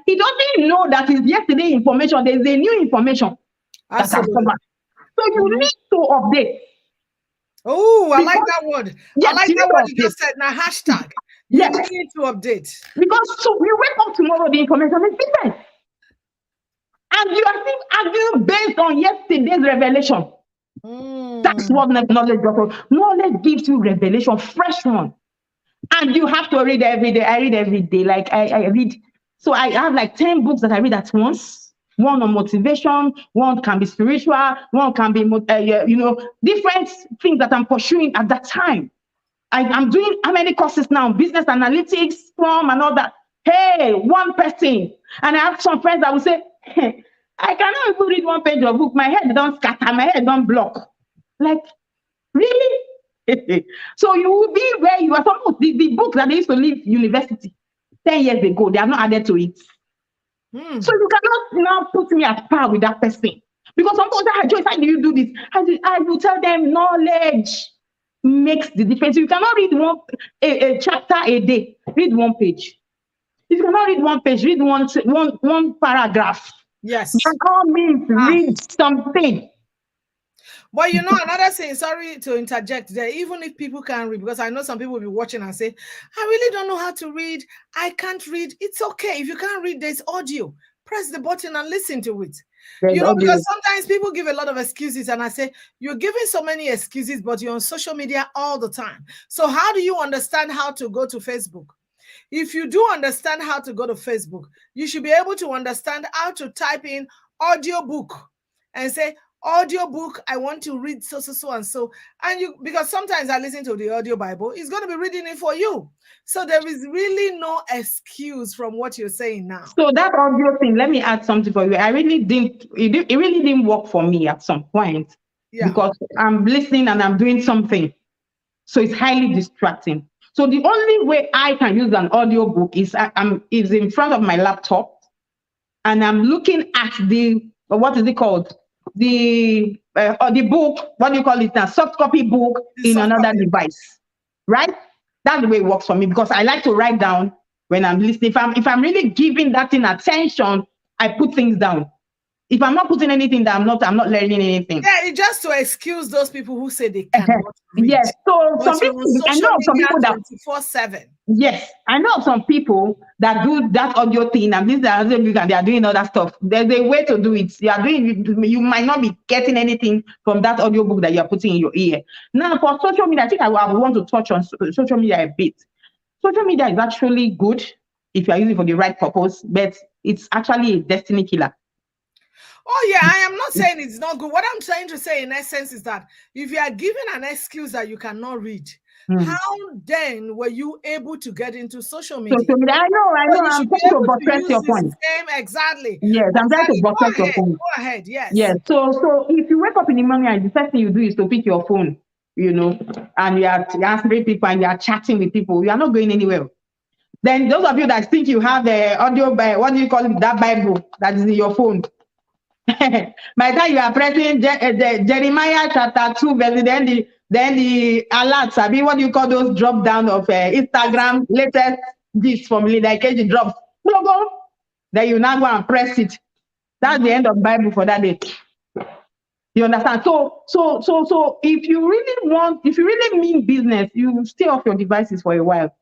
He doesn't know that it's yesterday information. There's a new information that has come out. So you need to update. Oh, I like that word. Yes, I like that word you just said. Now, hashtag. You need to update. Because so we wake up tomorrow, the information is different. And you are still arguing based on yesterday's revelation. That's what knowledge does. Knowledge gives you revelation, fresh one. And you have to read every day. I read every day. Like I read. So I have like 10 books that I read at once. One on motivation, one can be spiritual, one can be, different things that I'm pursuing at that time. I'm doing how many courses now? Business analytics, Scrum, and all that. Hey, one person. And I have some friends that will say, hey, I cannot even read one page of book. My head don't scatter. My head don't block. Like, really? So you will be where you are. Some the books that they used to leave university 10 years ago, they are not added to it. So you cannot now put me at par with that person. Because some people say, Joyce, how do you do this? I will tell them knowledge makes the difference. You cannot read a chapter a day. Read one page. If you cannot read one page, read one paragraph. Yes. By all means, read something. But another thing, sorry to interject there, even if people can read, because I know some people will be watching and say, I really don't know how to read. I can't read. It's okay. If you can't read, there's audio. Press the button and listen to it. Because sometimes people give a lot of excuses, and I say, you're giving so many excuses, but you're on social media all the time. So how do you understand how to go to Facebook? If you do understand how to go to Facebook, you should be able to understand how to type in audiobook and say, audiobook, I want to read so and so. And because sometimes I listen to the audio Bible, it's going to be reading it for you. So there is really no excuse from what you're saying now. So that audio thing, let me add something for you. It really didn't work for me at some point. Because I'm listening and I'm doing something. So it's highly distracting. So the only way I can use an audio book is is in front of my laptop, and I'm looking at what is it called? The book, what do you call it now? Soft copy book in another device, right? That's the way it works for me, because I like to write down when I'm listening. If I'm really giving that thing attention, I put things down. If I'm not putting anything down, I'm not learning anything. Yeah, it's just to excuse those people who say they cannot read. Yes, so some people, I know some people that 24/7. Yes, I know some people that do that audio thing, and this and they are doing other stuff. There's a way to do it. You might not be getting anything from that audio book that you are putting in your ear. Now, for social media, I think I want to touch on social media a bit. Social media is actually good if you are using it for the right purpose, but it's actually a destiny killer. Oh, yeah, I am not saying it's not good. What I'm trying to say in essence is that if you are given an excuse that you cannot read, how then were you able to get into social media? I know. I'm trying to buttress your point. Exactly. Yes, I'm trying to buttress your point. Go ahead, yes. Yes, so if you wake up in the morning and the first thing you do is to pick your phone, and you are answering people and you are chatting with people, you are not going anywhere. Then those of you that think you have the audio, what do you call it, that Bible that is in your phone, By the time you are pressing Jeremiah chapter 2, verse, then the alerts, I mean, what do you call those drop down of Instagram latest gist from Leader KG drops. Then you now go and press it. That's the end of Bible for that day. You understand? So if you really mean business, you stay off your devices for a while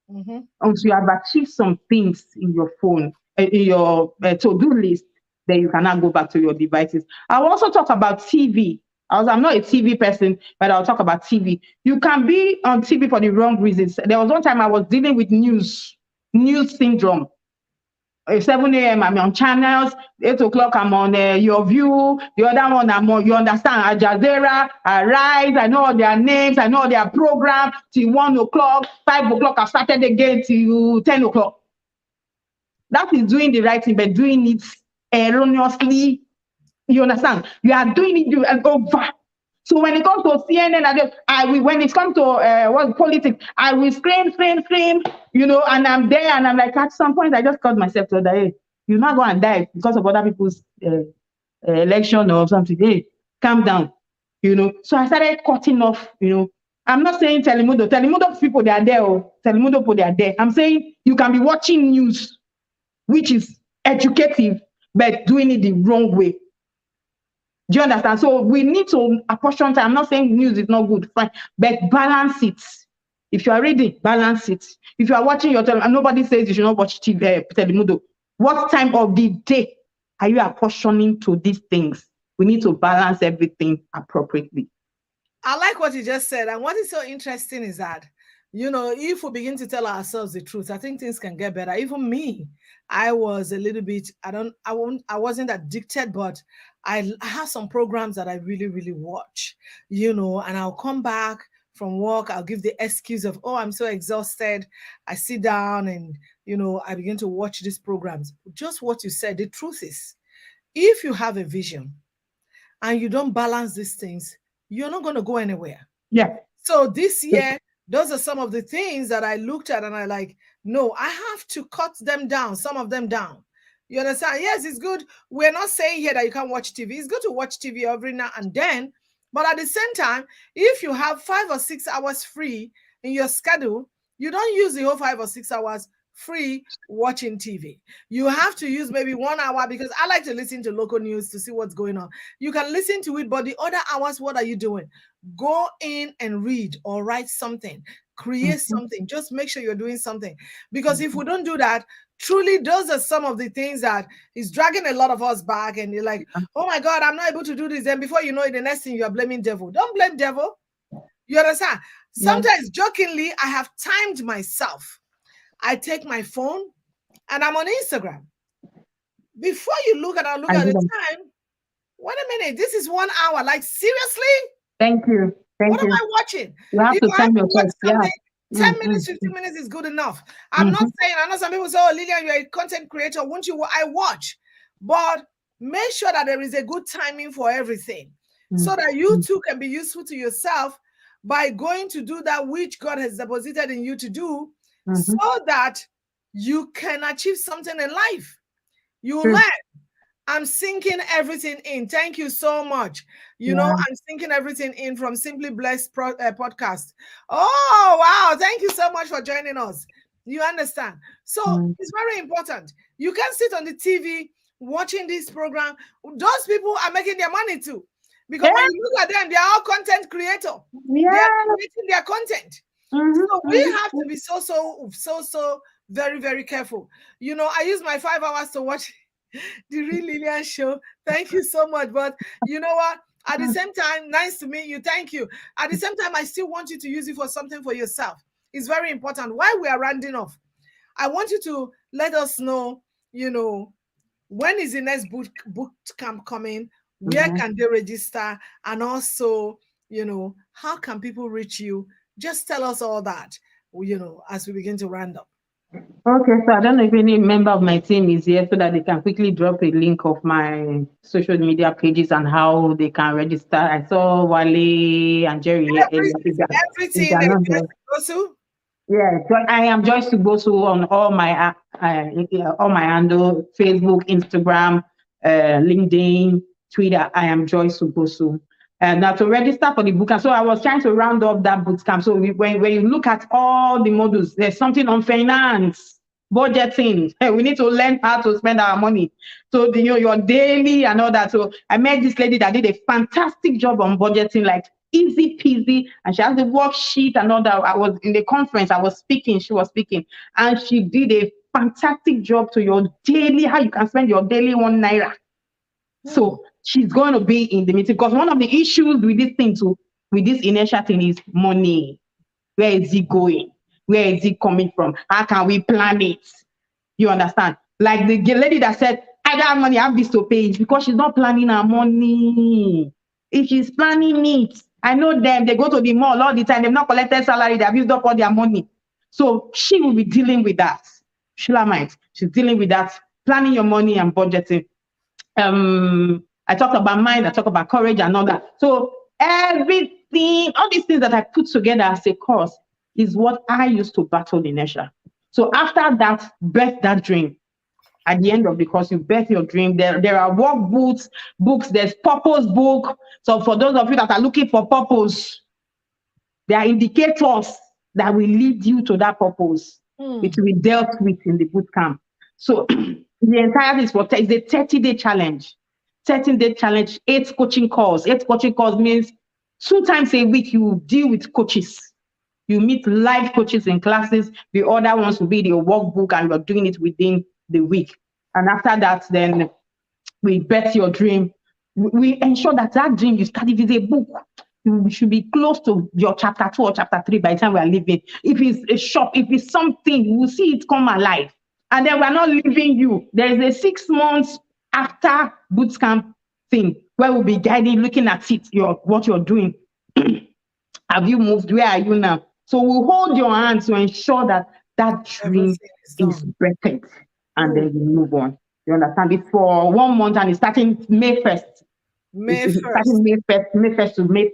until you have achieved some things in your phone, in your to-do list, then you cannot go back to your devices. I'll also talk about TV. I'm not a TV person, but I'll talk about TV. You can be on TV for the wrong reasons. There was one time I was dealing with news syndrome. 7 a.m. I'm on channels, 8 o'clock I'm on Your View, the other one I'm on, you understand, Al Jazeera, Arise, I know all their names, I know all their program, till 1 o'clock, 5 o'clock, I started again till 10 o'clock. That is doing the right thing, but doing it erroneously. You understand? You are doing it over. So when it comes to CNN, when it comes to politics, I will scream, and I'm there, and I'm like, at some point, I just called myself to that, hey, you're not going to die because of other people's election or something. Hey, calm down, So I started cutting off, I'm not saying Telemundo people, they are there, Telemundo people, they are there. I'm saying you can be watching news, which is educative, but doing it the wrong way. Do you understand? So we need to apportion time. I'm not saying news is not good, fine, but balance it. If you are reading, balance it. If you are watching your television, and nobody says you should not watch TV, Telemundo. What time of the day are you apportioning to these things? We need to balance everything appropriately. I like what you just said. And what is so interesting is that, if we begin to tell ourselves the truth, I think things can get better. Even me, I was a little bit, I wasn't addicted, but I have some programs that I really, really watch, and I'll come back from work, I'll give the excuse of, oh, I'm so exhausted. I sit down and, I begin to watch these programs. Just what you said, the truth is, if you have a vision and you don't balance these things, you're not going to go anywhere. Yeah. So this year, those are some of the things that I looked at and I like, no, I have to cut them down, some of them down. You understand? Yes, it's good. We're not saying here that you can't watch TV. It's good to watch TV every now and then. But at the same time, if you have 5 or 6 hours free in your schedule, you don't use the whole 5 or 6 hours free watching TV. You have to use maybe 1 hour, because I like to listen to local news to see what's going on. You can listen to it, but the other hours, what are you doing? Go in and read or write something, create something. Just make sure you're doing something. Because if we don't do that, truly, those are some of the things that is dragging a lot of us back. And you're like, oh my God, I'm not able to do this. And before you know it, the next thing you are blaming devil. Don't blame devil. You understand? Sometimes jokingly, I have timed myself. I take my phone and I'm on Instagram. Before you look at the time, wait a minute, this is 1 hour. Like, seriously? Thank you. What am I watching? You have to tell yourself, 10 minutes, 15 minutes is good enough. I'm not saying, I know some people say, oh, Lillian, you're a content creator. Won't you? I watch. But make sure that there is a good timing for everything so that you too can be useful to yourself by going to do that which God has deposited in you to do, so that you can achieve something in life. You learn. I'm sinking everything in. Thank you so much. I'm sinking everything in from Simply Blessed podcast. Oh, wow. Thank you so much for joining us. You understand? So it's very important. You can sit on the TV watching this program. Those people are making their money too. Because when you look at them, they are all content creator. They are creating their content. So we have to be so very, very careful. I use my 5 hours to watch the Real Lillian show. Thank you so much. But you know what? At the same time, nice to meet you. Thank you. At the same time, I still want you to use it for something for yourself. It's very important. While we are rounding off, I want you to let us know, when is the next boot camp coming? Where can they register? And also, how can people reach you? Just tell us all that, as we begin to round up. Okay, so I don't know if any member of my team is here so that they can quickly drop a link of my social media pages and how they can register. I saw Wale and Jerry here. Everything. Yeah, I am Joyce Subosu on all my handle, Facebook, Instagram, LinkedIn, Twitter. I am Joyce Ugosu. And now to register for the boot camp. So I was trying to round up that boot camp. So when you look at all the modules, there's something on finance, budgeting. Hey, we need to learn how to spend our money. So your daily and all that. So I met this lady that did a fantastic job on budgeting, like easy peasy. And she has the worksheet and all that. I was in the conference, I was speaking, she was speaking, and she did a fantastic job to your daily, how you can spend your daily 1 naira. So she's going to be in the meeting because one of the issues with this thing too, with this inertia thing is money. Where is it going? Where is it coming from? How can we plan it? You understand? Like the lady that said, I don't have money, I have this to pay. It's because she's not planning her money. If she's planning it, I know them, they go to the mall all the time, they've not collected salary, they've used up all their money. So she will be dealing with that. Shulamite, she's dealing with that, planning your money and budgeting. I talked about mind, I talked about courage and all that. So everything, all these things that I put together as a course is what I used to battle inertia. So after that, birth that dream. At the end of the course, you birth your dream. There are workbooks, books, there's purpose book. So for those of you that are looking for purpose, there are indicators that will lead you to that purpose. It will be dealt with in the boot camp. So the entire thing is a 30-day challenge. 13-day challenge, 8 coaching calls. 8 coaching calls means 2 times a week you deal with coaches. You meet live coaches in classes. The other ones will be the workbook, and you're doing it within the week. And after that, then we bet your dream. We ensure that dream you start. If it's a book, you should be close to your chapter 2 or chapter 3 by the time we are leaving. If it's a shop, if it's something, you will see it come alive. And then we're not leaving you. There is a 6 months after boot camp thing where we'll be guiding, looking at it, what you're doing. Have you moved? Where are you now? So we'll hold your hand to ensure that that dream is breathed, and then you move on. You understand? It's for 1 month and it's starting May 1st. It's starting May 1st to May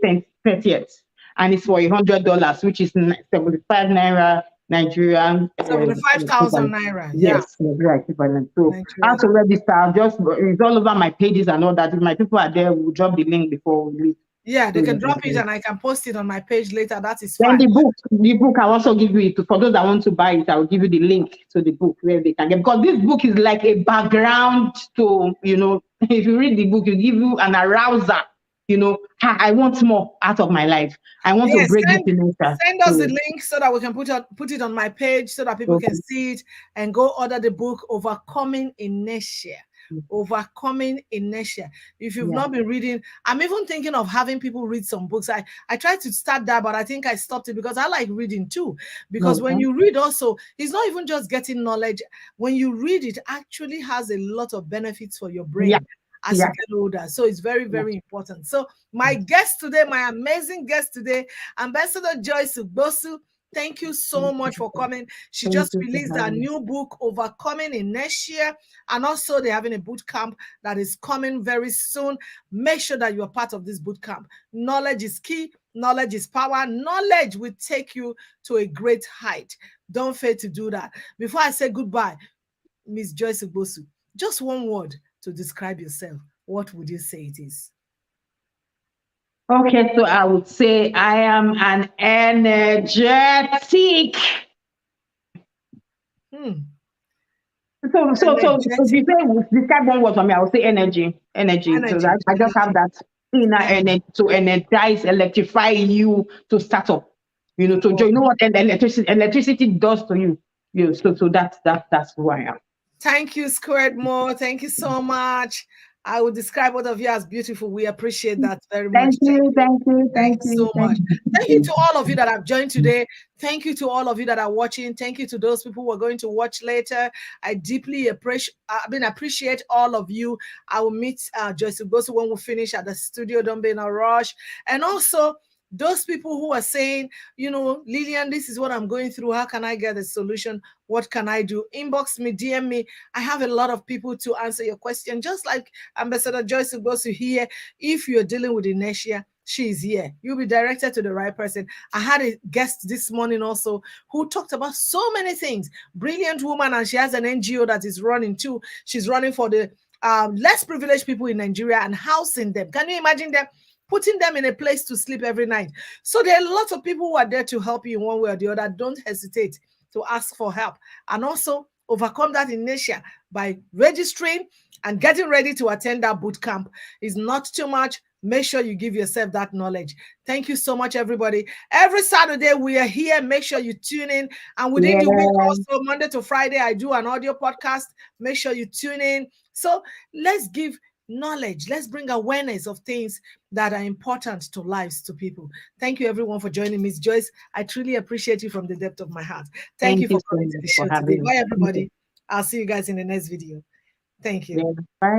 30th. And it's for $100, which is 75 naira Nigerian. 75,000 naira. Yes, right. So how to register? It's all over my pages and all that. If my people are there, we'll drop the link before we leave. Yeah, they can drop it and I can post it on my page later. That is fine. Then the book I'll also give you it. For those that want to buy it, I'll give you the link to the book where they can get, because this book is like a background to, if you read the book, it give you an arouser. I want more out of my life. I want to break this inertia. Send us the link so that we can put it on my page so that people can see it and go order the book, Overcoming Inertia. Overcoming Inertia. If you've not been reading, I'm even thinking of having people read some books. I tried to start that, but I think I stopped it because I like reading too. Because when you read also, it's not even just getting knowledge. When you read, it actually has a lot of benefits for your brain. As you get older. So it's very, very important. So my guest today, my amazing guest today, Ambassador Joyce Ugosu, thank you so much for coming. She just released a new book, Overcoming Inertia, and also they're having a boot camp that is coming very soon. Make sure that you're part of this boot camp. Knowledge is key. Knowledge is power. Knowledge will take you to a great height. Don't fail to do that. Before I say goodbye, Miss Joyce Ugosu, just one word to describe yourself. What would you say it is? Okay, so I would say I am an energetic. So if you say describe one word for me, I would say energy. Energy. So I just have that inner energy to energize, electrify you to start up. To join. You know what electricity does to you. So that's who I am. Thank you, Squared More. Thank you so much. I would describe both of you as beautiful. We appreciate that very much. Thank you so much. Thank you to all of you that have joined today. Thank you to all of you that are watching. Thank you to those people who are going to watch later. I deeply appreciate all of you. I will meet Joyce Ugosu when we finish at the studio. Don't be in a rush. And also, those people who are saying, Lillian, this is what I'm going through. How can I get a solution? What can I do? Inbox me, DM me. I have a lot of people to answer your question. Just like Ambassador Joyce Ugosu here. If you're dealing with inertia, she's here. You'll be directed to the right person. I had a guest this morning also who talked about so many things. Brilliant woman, and she has an NGO that is running too. She's running for the less privileged people in Nigeria and housing them. Can you imagine them? Putting them in a place to sleep every night. So there are lots of people who are there to help you in one way or the other. Don't hesitate to ask for help. And also overcome that inertia by registering and getting ready to attend that boot camp. Is not too much. Make sure you give yourself that knowledge. Thank you so much, everybody. Every Saturday we are here. Make sure you tune in. And within the week, Yeah. also Monday to Friday, I do an audio podcast. Make sure you tune in. So let's give knowledge. Let's bring awareness of things that are important to lives, to people. Thank you, everyone, for joining Miss Joyce. I truly appreciate you from the depth of my heart. Thank Thank you you for so coming to much the for show today. having me. Bye, Thank you. everybody. I'll see you guys in the next video. Thank you. Yeah. Bye.